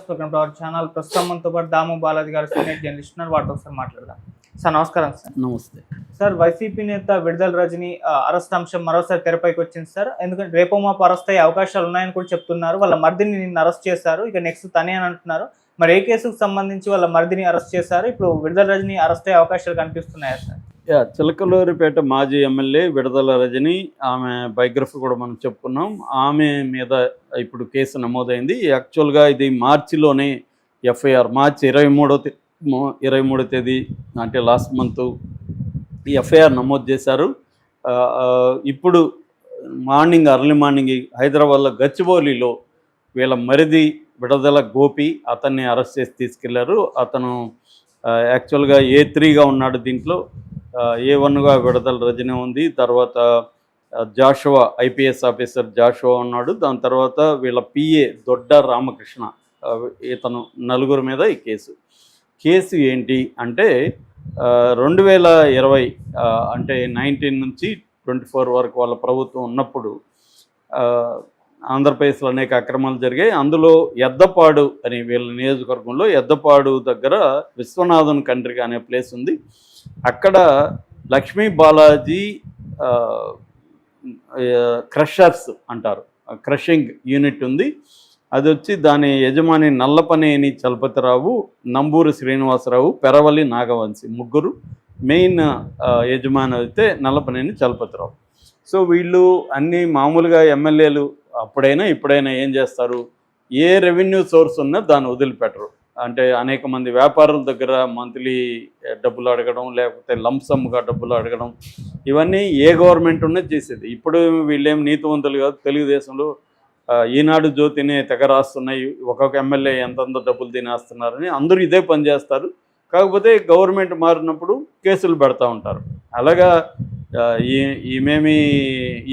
Viewers welcome to our channel. ప్రస్తుతం మనతో పాటు దాము బాలాజీ గారు సీనియర్ జర్నలిస్ట్ ఉన్నారు. వాటితో ఒకసారి మాట్లాడదాం. సార్ నమస్కారం. సార్ నమస్తే సార్, వైసీపీ నేత విడుదల రజని అరెస్ట్ అంశం మరోసారి తెరపైకి వచ్చింది సార్. ఎందుకంటే రేపో మాపు అరెస్ట్ అయ్యే అవకాశాలు ఉన్నాయని కూడా చెప్తున్నారు. వాళ్ళ మరిదిని నిన్న అరెస్ట్ చేశారు, ఇక నెక్స్ట్ తనే అని అంటున్నారు. మరి ఏ కేసుకు సంబంధించి వాళ్ళ మరిదిని అరెస్ట్ చేశారు, ఇప్పుడు విడుదల రజని అరెస్ట్ అయ్యే అవకాశాలు కనిపిస్తున్నాయా సార్? చిలకలూరిపేట మాజీ ఎమ్మెల్యే విడుదల రజని, ఆమె బయోగ్రఫీ కూడా మనం చెప్పుకున్నాం. ఆమె మీద ఇప్పుడు కేసు నమోదైంది. యాక్చువల్గా ఇది మార్చిలోనే ఎఫ్ఐఆర్ మార్చి 23వ తేదీ అంటే లాస్ట్ మంత్ ఈ ఎఫ్ఐఆర్ నమోదు చేశారు. ఇప్పుడు ఎర్లీ మార్నింగ్ హైదరాబాద్లో గచ్చిబౌలిలో వీళ్ళ మరిది విడుదల గోపి అతన్ని అరెస్ట్ చేసి తీసుకెళ్లారు. అతను యాక్చువల్గా A3గా ఉన్నాడు. దీంట్లో A1గా విడుదల రజని ఉంది. తర్వాత జాషువా ఐపీఎస్ ఆఫీసర్ జాషువా ఉన్నాడు. దాని తర్వాత వీళ్ళ PA దొడ్డ రామకృష్ణ, ఇతను నలుగురు మీద ఈ కేసు ఏంటి అంటే 2020 అంటే 19 నుంచి 24 వరకు వాళ్ళ ప్రభుత్వం ఉన్నప్పుడు ఆంధ్రప్రదేశ్లో అనేక అక్రమాలు జరిగాయి. అందులో ఎద్దపాడు అని వీళ్ళ నియోజకవర్గంలో ఎద్దపాడు దగ్గర విశ్వనాథన్ కండ్రిక అనే ప్లేస్ ఉంది. అక్కడ లక్ష్మీ బాలాజీ క్రషర్స్ అంటారు, క్రషింగ్ యూనిట్ ఉంది. అది వచ్చి దాని యజమాని నల్లపనేని చలపతిరావు, నంబూరు శ్రీనివాసరావు, పెరవలి నాగవంశి, ముగ్గురు. మెయిన్ యజమాని అయితే నల్లపనేని చలపతిరావు. సో వీళ్ళు అన్నీ మామూలుగా ఎమ్మెల్యేలు అప్పుడైనా ఇప్పుడైనా ఏం చేస్తారు, ఏ రెవెన్యూ సోర్స్ ఉన్నా దాన్ని వదిలిపెట్టరు. అంటే అనేక మంది వ్యాపారుల దగ్గర మంత్లీ డబ్బులు అడగడం, లేకపోతే లంసమ్గా డబ్బులు అడగడం, ఇవన్నీ ఏ గవర్నమెంట్ ఉన్నది చేసేది. ఇప్పుడు వీళ్ళేం నీతివంతులు కాదు. తెలుగుదేశంలో ఈనాడు జ్యోతిని తెగ రాస్తున్నాయి, ఒక్కొక్క ఎమ్మెల్యే ఎంతంత డబ్బులు తినేస్తున్నారని అందరూ ఇదే పని చేస్తారు. కాకపోతే గవర్నమెంట్ మారినప్పుడు కేసులు పెడతా ఉంటారు. అలాగా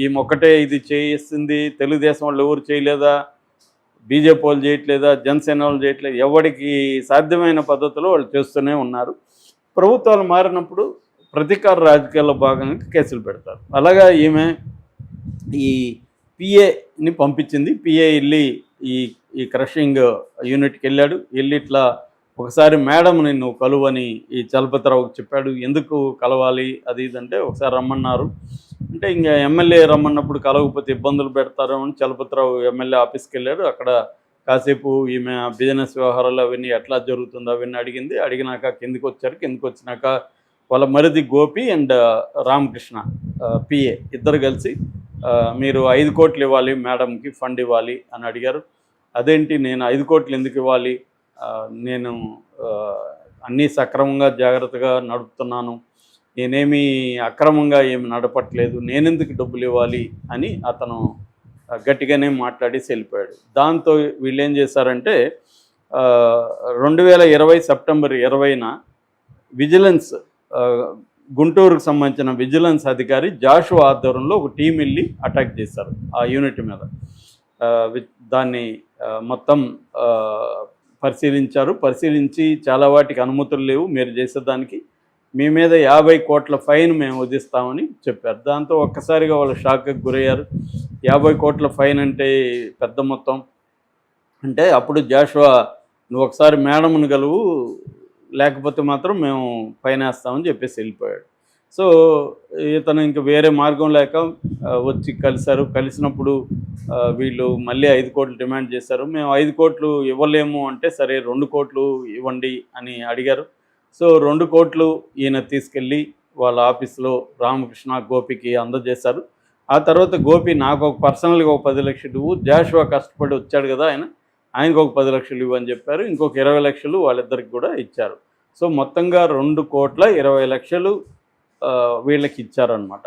ఈమెొక్కటే ఇది చేస్తుంది, తెలుగుదేశం వాళ్ళు ఎవరు చేయలేదా, బీజేపీ వాళ్ళు చేయట్లేదా, జనసేన వాళ్ళు చేయట్లేదు, ఎవరికి సాధ్యమైన పద్ధతిలో వాళ్ళు చేస్తూనే ఉన్నారు. ప్రభుత్వాలు మారినప్పుడు ప్రతీకార రాజకీయాల్లో భాగంగా కేసులు పెడతారు. అలాగా ఈమె ఈ PAని పంపించింది. PA వెళ్ళి ఈ క్రషింగ్ యూనిట్కి వెళ్ళాడు. వెళ్ళి ఇట్లా ఒకసారి మేడంని నువ్వు కలువని ఈ చలపతిరావుకి చెప్పాడు. ఎందుకు కలవాలి అది ఇదంటే ఒకసారి రమ్మన్నారు. అంటే ఇంకా ఎమ్మెల్యే రమ్మన్నప్పుడు కలవకపోతే ఇబ్బందులు పెడతారు అని చలపతిరావు ఎమ్మెల్యే ఆఫీస్కి వెళ్ళాడు. అక్కడ కాసేపు ఈమె బిజినెస్ వ్యవహారాలు అవన్నీ ఎట్లా జరుగుతుందో అవన్నీ అడిగింది. అడిగినాక కిందికి వచ్చారు. కిందికి వచ్చినాక వాళ్ళ మరిది గోపి అండ్ రామకృష్ణ PA ఇద్దరు కలిసి మీరు 5 కోట్లు ఇవ్వాలి, మేడంకి ఫండ్ ఇవ్వాలి అని అడిగారు. అదేంటి, నేను 5 కోట్లు ఎందుకు ఇవ్వాలి, నేను అన్నీ సక్రమంగా జాగ్రత్తగా నడుపుతున్నాను, నేనేమి అక్రమంగా ఏమి నడపట్లేదు, నేనెందుకు డబ్బులు ఇవ్వాలి అని అతను గట్టిగానే మాట్లాడేసి వెళ్ళిపోయాడు. దాంతో వీళ్ళు ఏం చేశారంటే 2020 సెప్టెంబర్ 20న విజిలెన్స్ గుంటూరుకు సంబంధించిన విజిలెన్స్ అధికారి జాషువా ఆధ్వర్యంలో ఒక టీం వెళ్ళి అటాక్ చేశారు ఆ యూనిట్ మీద. దాన్ని మొత్తం పరిశీలించి చాలా వాటికి అనుమతులు లేవు, మీరు చేసేదానికి మీ మీద 50 కోట్ల ఫైన్ మేము విధిస్తామని చెప్పారు. దాంతో ఒక్కసారిగా వాళ్ళు షాక్కి గురయ్యారు. 50 కోట్ల ఫైన్ అంటే పెద్ద మొత్తం. అంటే అప్పుడు జాషువా నువ్వు ఒకసారి మేడంను గలువు, లేకపోతే మాత్రం మేము ఫైన్ వేస్తామని చెప్పేసి వెళ్ళిపోయాడు. సో ఇతను ఇంక వేరే మార్గం లేక వచ్చి కలిసినప్పుడు వీళ్ళు మళ్ళీ 5 కోట్లు డిమాండ్ చేశారు. మేము 5 కోట్లు ఇవ్వలేము అంటే సరే 2 కోట్లు ఇవ్వండి అని అడిగారు. సో 2 కోట్లు ఈయన తీసుకెళ్ళి వాళ్ళ ఆఫీస్లో రామకృష్ణ గోపికి అందజేశారు. ఆ తర్వాత గోపి నాకు ఒక పర్సనల్గా ఒక 10 లక్షలు ఇవ్వు, జాషువా కష్టపడి వచ్చాడు కదా ఆయనకు ఒక 10 లక్షలు ఇవ్వని చెప్పారు. ఇంకొక 20 లక్షలు వాళ్ళిద్దరికి కూడా ఇచ్చారు. సో మొత్తంగా 2,20,00,000 వీళ్ళకి ఇచ్చారనమాట.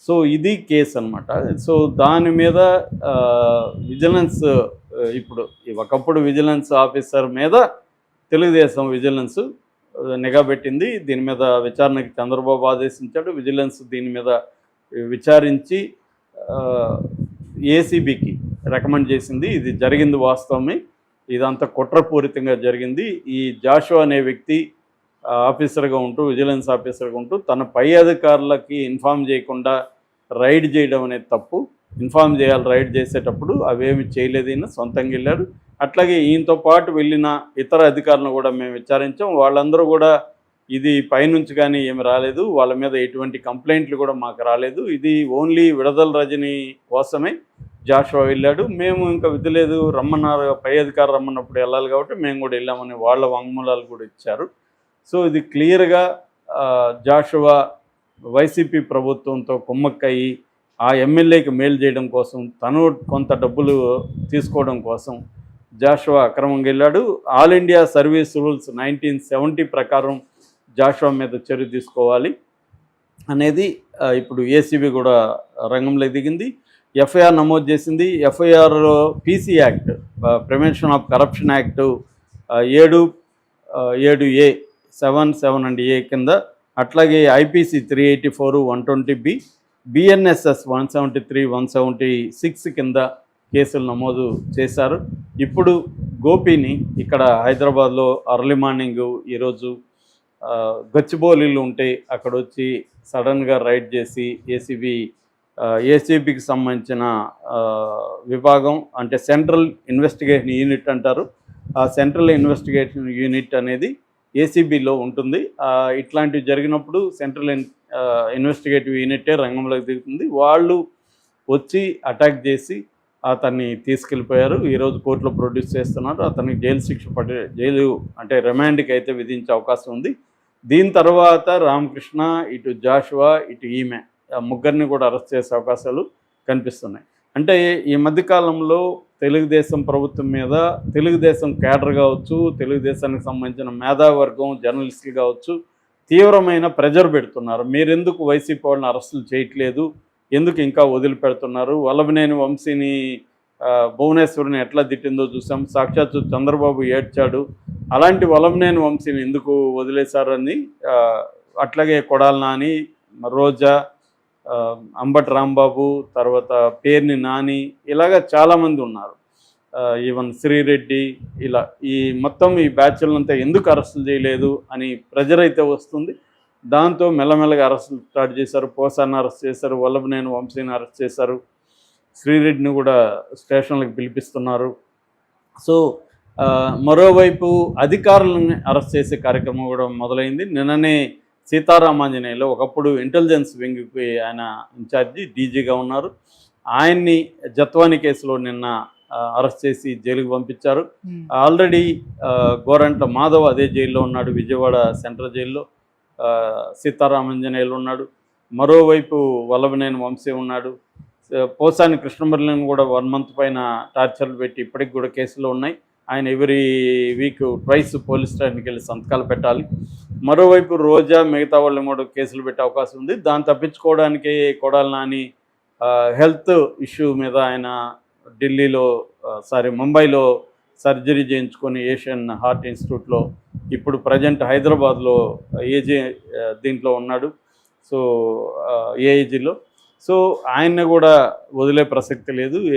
సో ఇది కేసు అనమాట. సో దాని మీద విజిలెన్స్ ఇప్పుడు ఒకప్పుడు విజిలెన్స్ ఆఫీసర్ మీద తెలుగుదేశం విజిలెన్స్ నిఘా పెట్టింది. దీని మీద విచారణకి చంద్రబాబు ఆదేశించాడు. విజిలెన్స్ దీని మీద విచారించి ACBకి రికమెండ్ చేసింది. ఇది జరిగింది వాస్తవమే, ఇదంతా కుట్రపూరితంగా జరిగింది. ఈ జాషువా అనే వ్యక్తి ఆఫీసర్గా ఉంటూ, విజిలెన్స్ ఆఫీసర్గా ఉంటూ తన పై అధికారులకి ఇన్ఫామ్ చేయకుండా రైడ్ చేయడం అనేది తప్పు. ఇన్ఫామ్ చేయాలి రైడ్ చేసేటప్పుడు, అవేమి చేయలేదు. సొంతంగా వెళ్ళారు. అట్లాగే ఈయనతో పాటు వెళ్ళిన ఇతర అధికారులను కూడా మేము విచారించాం. వాళ్ళందరూ కూడా ఇది పైనుంచి కానీ ఏమి రాలేదు, వాళ్ళ మీద ఎటువంటి కంప్లైంట్లు కూడా మాకు రాలేదు, ఇది ఓన్లీ విడుదల రజని కోసమే జాషువా వెళ్ళాడు, మేము ఇంకా విధి లేదు, రమ్మన్నారు, పై అధికారు రమ్మన్నప్పుడు వెళ్ళాలి కాబట్టి మేము కూడా వెళ్ళామని వాళ్ళ వాంగ్మూలాలు కూడా ఇచ్చారు. సో ఇది క్లియర్గా జాషువా వైసీపీ ప్రభుత్వంతో కుమ్మక్కయ్యి ఆ ఎమ్మెల్యేకి మేలు చేయడం కోసం, తను కొంత డబ్బులు తీసుకోవడం కోసం జాషువా అక్రమంగా వెళ్ళాడు. ఆల్ ఇండియా సర్వీస్ రూల్స్ 1970 ప్రకారం జాషువా మీద చర్య తీసుకోవాలి అనేది ఇప్పుడు ఏసీబీ కూడా రంగంలో దిగింది, ఎఫ్ఐఆర్ నమోదు చేసింది. FIR PC act, prevention of corruption act 7A 7 and A కింద, అట్లాగే ఐపీసీ 384 120B, బిఎన్ఎస్ఎస్ 173 176 కింద కేసులు నమోదు చేశారు. ఇప్పుడు గోపిని ఇక్కడ హైదరాబాద్లో అర్లీ మార్నింగ్ ఈరోజు గచ్చిబౌలిలు ఉంటే అక్కడ వచ్చి సడన్గా రైడ్ చేసి ఏసీబీకి సంబంధించిన విభాగం, అంటే సెంట్రల్ ఇన్వెస్టిగేషన్ యూనిట్ అంటారు, ఆ సెంట్రల్ ఇన్వెస్టిగేషన్ యూనిట్ అనేది ఏసీబీలో ఉంటుంది. ఇట్లాంటివి జరిగినప్పుడు సెంట్రల్ ఇన్వెస్టిగేటివ్ యూనిటే రంగంలోకి దిగుతుంది. వాళ్ళు వచ్చి అటాక్ చేసి అతన్ని తీసుకెళ్ళిపోయారు. ఈరోజు కోర్టులో ప్రొడ్యూస్ చేస్తున్నారు. అతనికి జైలు శిక్ష జైలు అంటే రిమాండ్కి అయితే విధించే అవకాశం ఉంది. దీని తర్వాత రామకృష్ణ, ఇటు జాషువా, ఇటు ఈమె ముగ్గురిని కూడా అరెస్ట్ చేసే అవకాశాలు కనిపిస్తున్నాయి. అంటే ఈ మధ్యకాలంలో తెలుగుదేశం ప్రభుత్వం మీద తెలుగుదేశం క్యాడర్ కావచ్చు, తెలుగుదేశానికి సంబంధించిన మేధావర్గం, జర్నలిస్టులు కావచ్చు, తీవ్రమైన ప్రెజర్ పెడుతున్నారు. మీరెందుకు వైసీపీ వాళ్ళని అరెస్టులు చేయట్లేదు, ఎందుకు ఇంకా వదిలిపెడుతున్నారు, వల్లభనేని వంశీని భువనేశ్వరిని ఎట్లా తిట్టిందో చూసాం, సాక్షాత్తు చంద్రబాబు ఏడ్చాడు, అలాంటి వల్లభనేని వంశీని ఎందుకు వదిలేశారని, అట్లాగే కొడాలి నాని, రోజా, అంబటి రాంబాబు, తర్వాత పేర్ని నాని, ఇలాగా చాలామంది ఉన్నారు, ఈవెన్ శ్రీరెడ్డి, ఇలా ఈ మొత్తం ఈ బ్యాచ్లంతా ఎందుకు అరెస్టులు చేయలేదు అని ప్రెజర్ అయితే వస్తుంది. దాంతో మెల్లమెల్లగా అరెస్టులు స్టార్ట్ చేశారు. పోసాన్ని అరెస్ట్ చేశారు, వల్లభనేని వంశీని అరెస్ట్ చేశారు, శ్రీరెడ్డిని కూడా స్టేషన్లకు పిలిపిస్తున్నారు. సో మరోవైపు అధికారులను అరెస్ట్ చేసే కార్యక్రమం కూడా మొదలైంది. నిన్ననే సీతారామాంజనేయులు, ఒకప్పుడు ఇంటెలిజెన్స్ వింగ్కి ఆయన ఇన్ఛార్జి డీజీగా ఉన్నారు, ఆయన్ని జత్వాని కేసులో నిన్న అరెస్ట్ చేసి జైలుకి పంపించారు. ఆల్రెడీ గోరంట్ల మాధవ్ అదే జైల్లో ఉన్నాడు, విజయవాడ సెంట్రల్ జైల్లో. సీతారామాంజనేయులు ఉన్నాడు, మరోవైపు వల్లభనేని వంశీ ఉన్నాడు, పోసాని కృష్ణమురళిని కూడా 1 month పైన టార్చర్లు పెట్టి ఇప్పటికి కూడా కేసులో ఉన్నాయి. ఆయన ఎవ్రీ వీక్ ట్వైస్ పోలీస్ స్టేషన్కి వెళ్ళి సంతకాలు పెట్టాలి. మరోవైపు రోజా, మిగతా వాళ్ళని కూడా కేసులు పెట్టే అవకాశం ఉంది. దాన్ని తప్పించుకోవడానికి కొడాలి నాని హెల్త్ ఇష్యూ మీద ఆయన ముంబైలో సర్జరీ చేయించుకొని ఏషియన్ హార్ట్ ఇన్స్టిట్యూట్లో ఇప్పుడు ప్రజెంట్ హైదరాబాద్లో దీంట్లో ఉన్నాడు, సో ఏఐజీలో. సో ఆయన్ని కూడా వదిలే ప్రసక్తి లేదు.